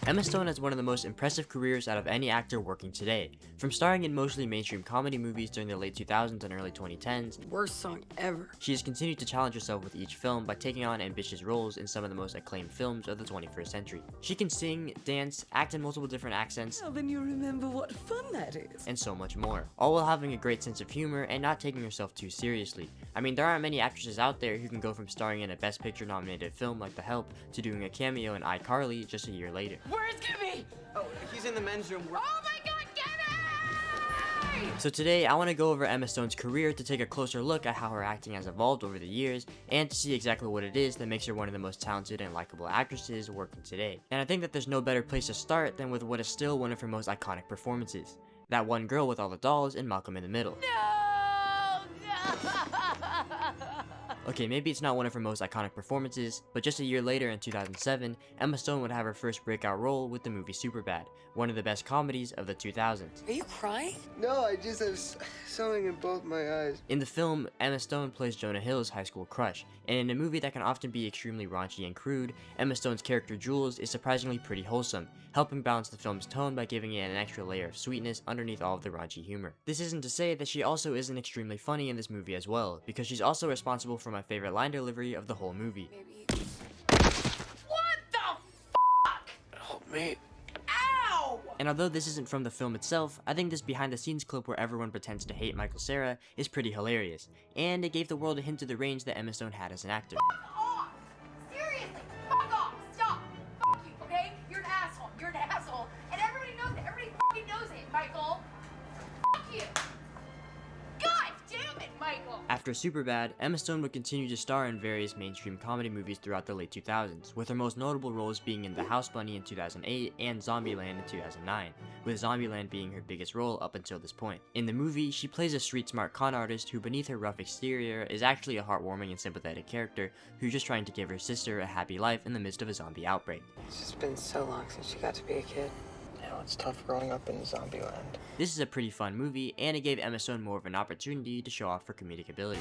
Emma Stone has one of the most impressive careers out of any actor working today. From starring in mostly mainstream comedy movies during the late 2000s and early 2010s, worst song ever. She has continued to challenge herself with each film by taking on ambitious roles in some of the most acclaimed films of the 21st century. She can sing, dance, act in multiple different accents, Well, then you remember what fun that is. and so much more, all while having a great sense of humor and not taking herself too seriously. I mean, there aren't many actresses out there who can go from starring in a Best Picture nominated film like The Help to doing a cameo in iCarly just a year later. Where's Gibby? Oh, he's in the men's room. Oh my god, Gibby! So today, I want to go over Emma Stone's career to take a closer look at how her acting has evolved over the years, and to see exactly what it is that makes her one of the most talented and likable actresses working today. And I think that there's no better place to start than with what is still one of her most iconic performances. That one girl with all the dolls in Malcolm in the Middle. Okay, maybe it's not one of her most iconic performances, but just a year later in 2007, Emma Stone would have her first breakout role with the movie Superbad, one of the best comedies of the 2000s. Are you crying? No, I just have sewing in both my eyes. In the film, Emma Stone plays Jonah Hill's high school crush, and in a movie that can often be extremely raunchy and crude, Emma Stone's character Jules is surprisingly pretty wholesome, helping balance the film's tone by giving it an extra layer of sweetness underneath all of the raunchy humor. This isn't to say that she also isn't extremely funny in this movie as well, because she's also responsible for my favorite line delivery of the whole movie. What the fuck? Oh, mate. Ow! And although this isn't from the film itself, I think this behind the scenes clip where everyone pretends to hate Michael Cera is pretty hilarious, and it gave the world a hint of the range that Emma Stone had as an actor. Fuck off! Seriously, fuck off! Stop! Fuck you, okay? You're an asshole. You're an asshole. And everybody knows it. Everybody fucking knows it, Michael. Fuck you! God damn it, Michael! After Superbad, Emma Stone would continue to star in various mainstream comedy movies throughout the late 2000s, with her most notable roles being in The House Bunny in 2008 and Zombieland in 2009, with Zombieland being her biggest role up until this point. In the movie, she plays a street-smart con artist who, beneath her rough exterior, is actually a heartwarming and sympathetic character who's just trying to give her sister a happy life in the midst of a zombie outbreak. It's just been so long since she got to be a kid. Now it's tough growing up in Zombieland. This is a pretty fun movie, and it gave Emma Stone more of an opportunity to show off her comedic ability.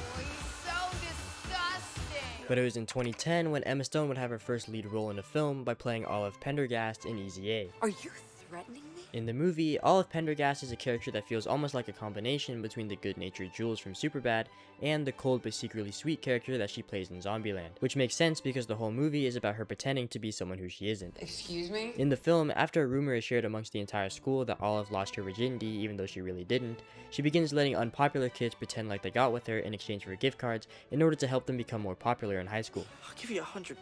So disgusting! But it was in 2010 when Emma Stone would have her first lead role in a film by playing Olive Pendergast in Easy A. Are you threatening me? In the movie, Olive Pendergast is a character that feels almost like a combination between the good-natured Jules from Superbad and the cold but secretly sweet character that she plays in Zombieland, which makes sense because the whole movie is about her pretending to be someone who she isn't. Excuse me? In the film, after a rumor is shared amongst the entire school that Olive lost her virginity even though she really didn't, she begins letting unpopular kids pretend like they got with her in exchange for gift cards in order to help them become more popular in high school. I'll give you $100.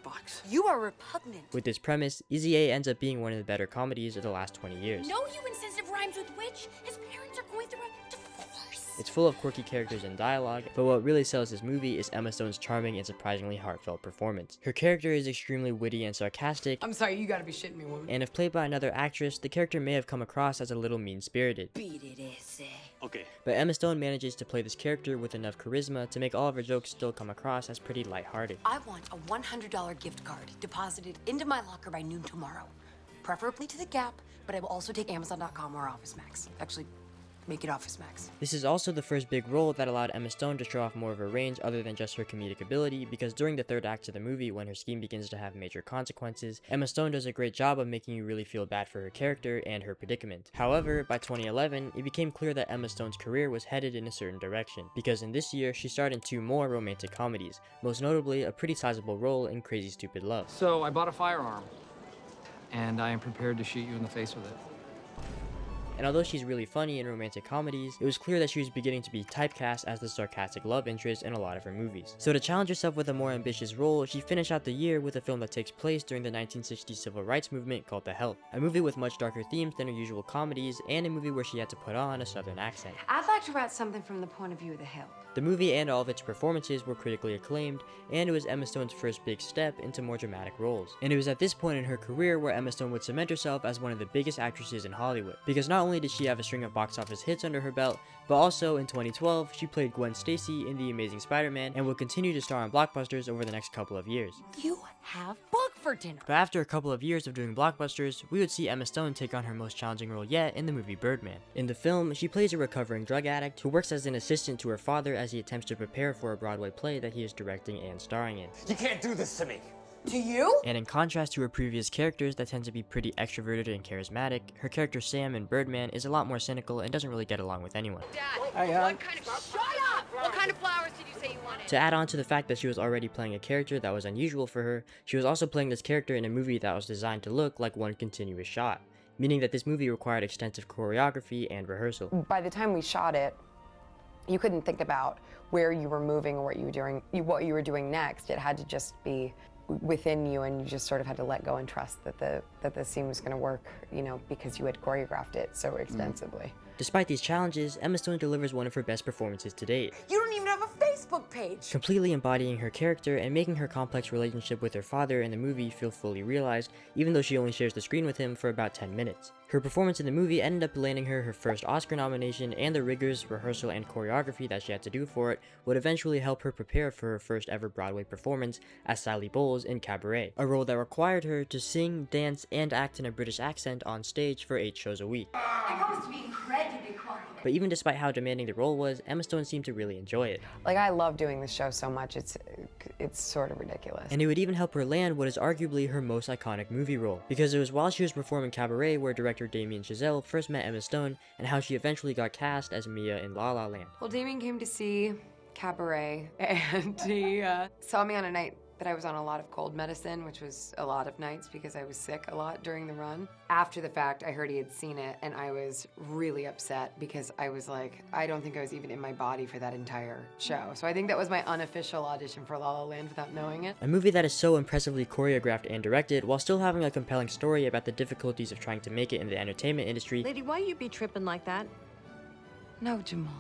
You are repugnant. With this premise, Easy A ends up being one of the better comedies of the last 20 years. No, you insensitive rhymes with which? His parents are going through a divorce. It's full of quirky characters and dialogue, but what really sells this movie is Emma Stone's charming and surprisingly heartfelt performance. Her character is extremely witty and sarcastic, I'm sorry, you gotta be shitting me, woman. and if played by another actress, the character may have come across as a little mean-spirited. Beat it, Issy. Okay. But Emma Stone manages to play this character with enough charisma to make all of her jokes still come across as pretty lighthearted. I want a $100 gift card deposited into my locker by noon tomorrow. Preferably to the Gap, but I will also take Amazon.com or Office Max. Actually, make it Office Max. This is also the first big role that allowed Emma Stone to show off more of her range other than just her comedic ability, because during the third act of the movie, when her scheme begins to have major consequences, Emma Stone does a great job of making you really feel bad for her character and her predicament. However, by 2011, it became clear that Emma Stone's career was headed in a certain direction, because in this year, she starred in 2 more romantic comedies, most notably a pretty sizable role in Crazy Stupid Love. So I bought a firearm, and I am prepared to shoot you in the face with it. And although she's really funny in romantic comedies, it was clear that she was beginning to be typecast as the sarcastic love interest in a lot of her movies. So to challenge herself with a more ambitious role, she finished out the year with a film that takes place during the 1960s civil rights movement called The Help, a movie with much darker themes than her usual comedies, and a movie where she had to put on a southern accent. I'd like to write something from the point of view of the Help. The movie and all of its performances were critically acclaimed, and it was Emma Stone's first big step into more dramatic roles. And it was at this point in her career where Emma Stone would cement herself as one of the biggest actresses in Hollywood, because not only did she have a string of box office hits under her belt, but also in 2012, she played Gwen Stacy in The Amazing Spider-Man and will continue to star in blockbusters over the next couple of years. You have book for dinner. But after a couple of years of doing blockbusters, we would see Emma Stone take on her most challenging role yet in the movie Birdman. In the film, she plays a recovering drug addict who works as an assistant to her father as he attempts to prepare for a Broadway play that he is directing and starring in. You can't do this to me. To you? And in contrast to her previous characters that tend to be pretty extroverted and charismatic, her character Sam in Birdman is a lot more cynical and doesn't really get along with anyone. Dad, Hi, shut up! What kind of flowers did you say you wanted? To add on to the fact that she was already playing a character that was unusual for her, she was also playing this character in a movie that was designed to look like one continuous shot, meaning that this movie required extensive choreography and rehearsal. By the time we shot it, you couldn't think about where you were moving or what you were doing next. It had to just be within you, and you just sort of had to let go and trust that the scene was going to work, you know, because you had choreographed it so extensively. Despite these challenges, Emma Stone delivers one of her best performances to date, You don't even have a Facebook page. completely embodying her character and making her complex relationship with her father in the movie feel fully realized, even though she only shares the screen with him for about 10 minutes. Her performance in the movie ended up landing her first Oscar nomination, and the rigorous rehearsal and choreography that she had to do for it would eventually help her prepare for her first ever Broadway performance as Sally Bowles in Cabaret, a role that required her to sing, dance, and act in a British accent on stage for 8 shows a week. I promise to be incredibly quiet. But even despite how demanding the role was, Emma Stone seemed to really enjoy it. Like, I love doing this show so much, it's sort of ridiculous. And it would even help her land what is arguably her most iconic movie role, because it was while she was performing Cabaret where director Damien Chazelle first met Emma Stone and how she eventually got cast as Mia in La La Land. Well, Damien came to see Cabaret, and he saw me on a night that I was on a lot of cold medicine, which was a lot of nights because I was sick a lot during the run. After the fact, I heard he had seen it, and I was really upset because I was like, I don't think I was even in my body for that entire show. So I think that was my unofficial audition for La La Land without knowing it. A movie that is so impressively choreographed and directed while still having a compelling story about the difficulties of trying to make it in the entertainment industry. Lady, why you be tripping like that? No, Jamal.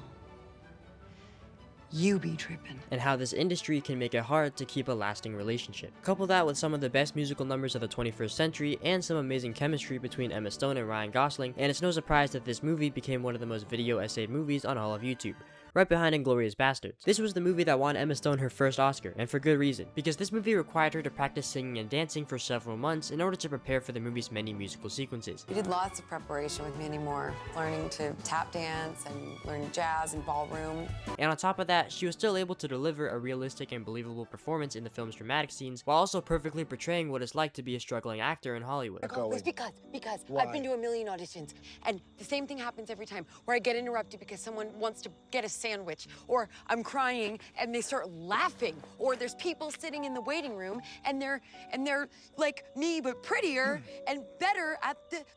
You be tripping. And how this industry can make it hard to keep a lasting relationship. Couple that with some of the best musical numbers of the 21st century and some amazing chemistry between Emma Stone and Ryan Gosling, and it's no surprise that this movie became one of the most video essayed movies on all of YouTube, right behind Inglourious Basterds. This was the movie that won Emma Stone her first Oscar, and for good reason, because this movie required her to practice singing and dancing for several months in order to prepare for the movie's many musical sequences. We did lots of preparation with Mandy Moore, learning to tap dance and learn jazz and ballroom. And on top of that, she was still able to deliver a realistic and believable performance in the film's dramatic scenes, while also perfectly portraying what it's like to be a struggling actor in Hollywood. It's because I've been to a million auditions, and the same thing happens every time, where I get interrupted because someone wants to get a sandwich, or I'm crying and they start laughing, or there's people sitting in the waiting room and they're like me but prettier and better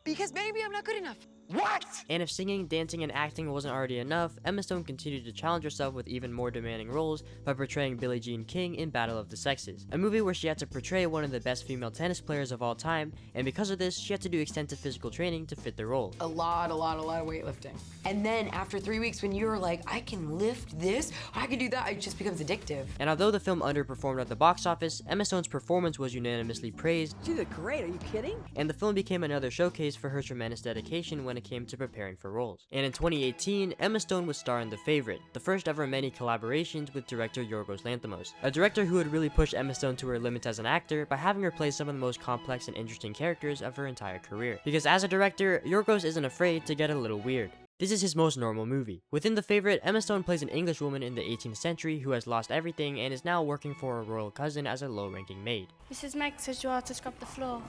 because maybe I'm not good enough. What? And if singing, dancing, and acting wasn't already enough, Emma Stone continued to challenge herself with even more demanding roles by portraying Billie Jean King in Battle of the Sexes, a movie where she had to portray one of the best female tennis players of all time, and because of this, she had to do extensive physical training to fit the role. A lot of weightlifting. And then after 3 weeks, when you're like, I can lift this, I can do that, it just becomes addictive. And although the film underperformed at the box office, Emma Stone's performance was unanimously praised. She did great, are you kidding? And the film became another showcase for her tremendous dedication when it came to preparing for roles. And in 2018, Emma Stone would star in The Favorite, the first ever many collaborations with director Yorgos Lanthimos, a director who would really push Emma Stone to her limits as an actor by having her play some of the most complex and interesting characters of her entire career. Because as a director, Yorgos isn't afraid to get a little weird. This is his most normal movie. Within The Favorite, Emma Stone plays an Englishwoman in the 18th century who has lost everything and is now working for a royal cousin as a low-ranking maid. Mrs. Meg says you are to scrub the floor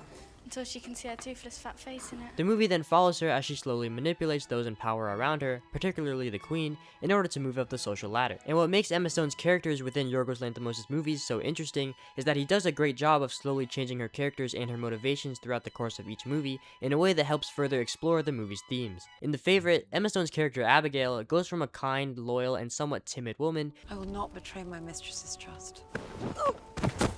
until she can see her toothless fat face in it. The movie then follows her as she slowly manipulates those in power around her, particularly the Queen, in order to move up the social ladder. And what makes Emma Stone's characters within Yorgos Lanthimos' movies so interesting is that he does a great job of slowly changing her characters and her motivations throughout the course of each movie in a way that helps further explore the movie's themes. In The Favorite, Emma Stone's character Abigail goes from a kind, loyal, and somewhat timid woman I will not betray my mistress's trust.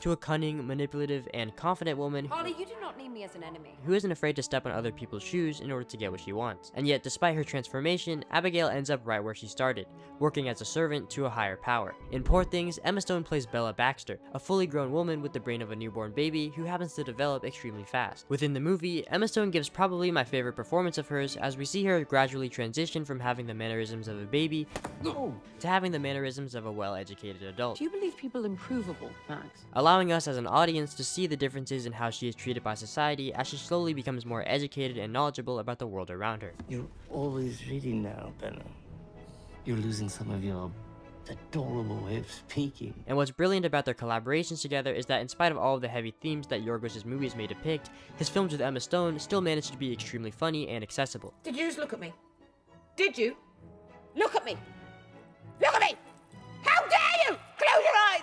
to a cunning, manipulative, and confident woman Holly, you do not need me as an enemy. who isn't afraid to step on other people's shoes in order to get what she wants. And yet, despite her transformation, Abigail ends up right where she started, working as a servant to a higher power. In Poor Things, Emma Stone plays Bella Baxter, a fully grown woman with the brain of a newborn baby who happens to develop extremely fast. Within the movie, Emma Stone gives probably my favorite performance of hers as we see her gradually transition from having the mannerisms of a baby to having the mannerisms of a well-educated adult, Do you believe people improvable, Max? allowing us as an audience to see the differences in how she is treated by society as she slowly becomes more educated and knowledgeable about the world around her. You're always reading now, Bella. You're losing some of your adorable way of speaking. And what's brilliant about their collaborations together is that in spite of all of the heavy themes that Yorgos' movies may depict, his films with Emma Stone still managed to be extremely funny and accessible. Did you just look at me? Did you? Look at me! Look at me! How dare you! Close your eyes!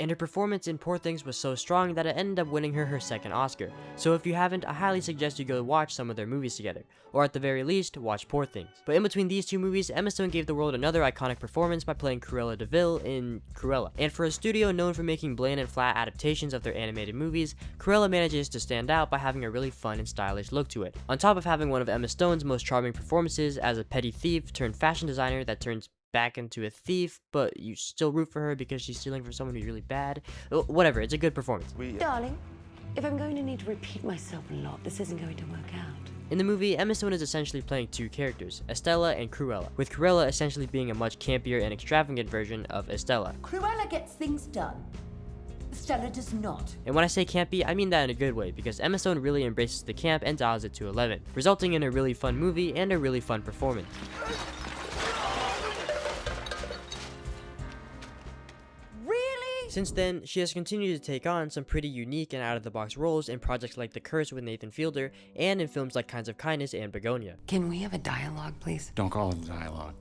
And her performance in Poor Things was so strong that it ended up winning her second Oscar. So if you haven't, I highly suggest you go watch some of their movies together, or at the very least, watch Poor Things. But in between these two movies, Emma Stone gave the world another iconic performance by playing Cruella de Vil in Cruella. And for a studio known for making bland and flat adaptations of their animated movies, Cruella manages to stand out by having a really fun and stylish look to it, on top of having one of Emma Stone's most charming performances as a petty thief turned fashion designer that turns back into a thief, but you still root for her because she's stealing from someone who's really bad. Whatever, it's a good performance. Darling, if I'm going to need to repeat myself a lot, this isn't going to work out. In the movie, Emma Stone is essentially playing two characters, Estella and Cruella, with Cruella essentially being a much campier and extravagant version of Estella. Cruella gets things done. Stella does not. And when I say campy, I mean that in a good way, because Emma Stone really embraces the camp and dials it to 11, resulting in a really fun movie and a really fun performance. Since then, she has continued to take on some pretty unique and out-of-the-box roles in projects like The Curse with Nathan Fielder, and in films like Kinds of Kindness and Bugonia. Can we have a dialogue, please? Don't call it a dialogue.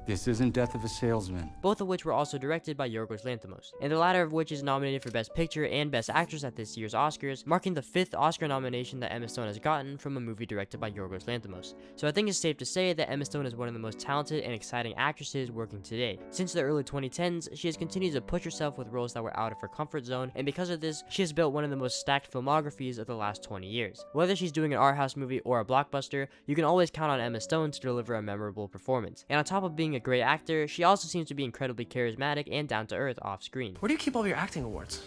This isn't Death of a Salesman. Both of which were also directed by Yorgos Lanthimos, and the latter of which is nominated for Best Picture and Best Actress at this year's Oscars, marking the 5th Oscar nomination that Emma Stone has gotten from a movie directed by Yorgos Lanthimos. So I think it's safe to say that Emma Stone is one of the most talented and exciting actresses working today. Since the early 2010s, she has continued to push herself with roles that were out of her comfort zone, and because of this, she has built one of the most stacked filmographies of the last 20 years. Whether she's doing an art house movie or a blockbuster, you can always count on Emma Stone to deliver a memorable performance. And on top of being a great actor, she also seems to be incredibly charismatic and down-to-earth off-screen. Where do you keep all your acting awards?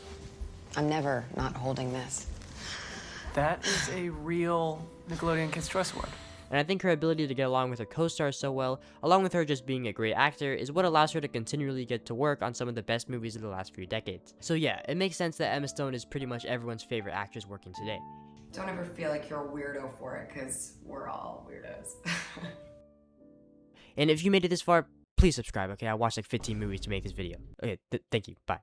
I'm never not holding this. That is a real Nickelodeon Kids' Choice Award. And I think her ability to get along with her co-stars so well, along with her just being a great actor, is what allows her to continually get to work on some of the best movies of the last few decades. So yeah, it makes sense that Emma Stone is pretty much everyone's favorite actress working today. Don't ever feel like you're a weirdo for it, because we're all weirdos. And if you made it this far, please subscribe, okay? I watched like 15 movies to make this video. Okay, thank you. Bye.